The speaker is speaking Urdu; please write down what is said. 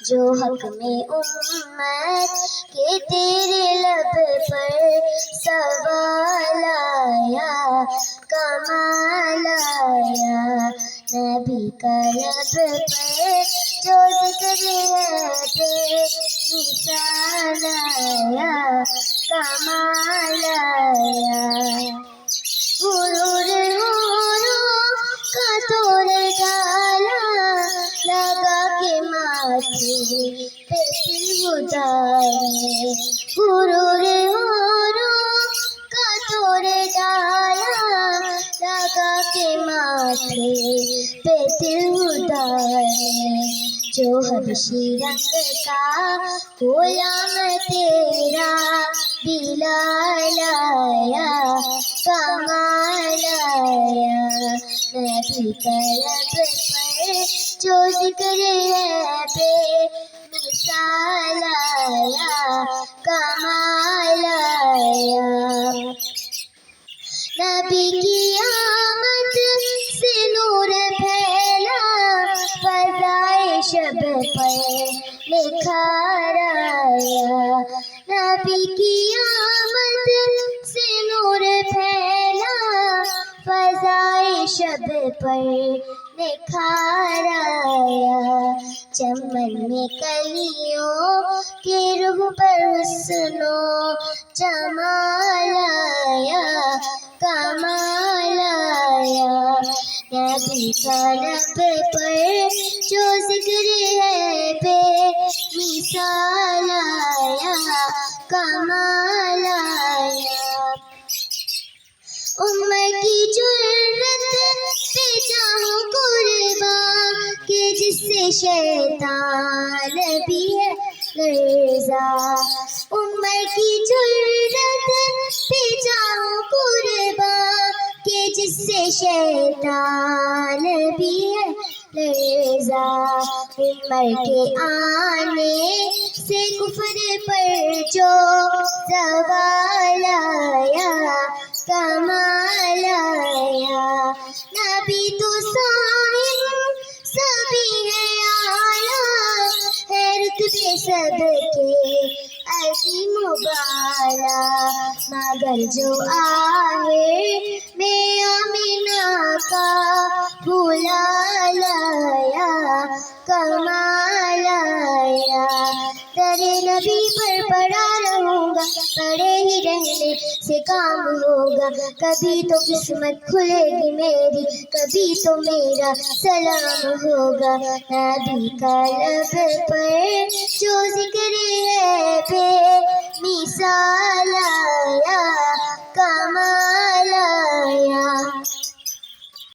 جو حق میں امت کے تیرے لب پر سوال آیا کمال آیا، نبی کا لب پر جو ذکر ہے بے مثال آیا کمال آیا، غرور کا توڑ ڈالا لگا کے ماتھے پہ ہدا نے، غرور کا توڑ ڈالا لگا کے ماتھے پہ ہدا نے، جو حبشی رنگ کا غلام تیرا بلال آیا کمال آیا، نبی کا لب پر جو ذکر ہے بے مثال آیا کمال آیا، نبی کی آمد سے نور پھیلا فضائے شب پر نکھار آیا، نبی کی آمد سے نور پھیلا فضائے شب پر نکھار آیا، چمن میں کلیوں کے روح پر حسن و جمال آیا کمال آیا، نبی کا لب پر جو ذکر ہے بے مثال آیا کمال آیا، عمر کی جرت پہ جاؤں قربان کہ جس سے شیطان بھی ہے لرزا، عمر کی جرت پہ جاؤں قربان کہ جس سے شیطان بھی ہے لرزا، عمر کے آنے سے کفر پر جو زوال آیا کمال آیا، نبی تو صاحب سبھی ہے اعلیٰ ہے رتبے سب کے عظیم و بالا، مگر جو آہے میں آمینہ کا بھولا لایا کمال آیا، در نبی پر پڑا رہوں گا پڑے ہی رہنے سے کام ہوگا، کبھی تو قسمت کھلے گی میری کبھی تو میرا سلام ہوگا، نبی کا لب پر جو ذکر ہے بے مثال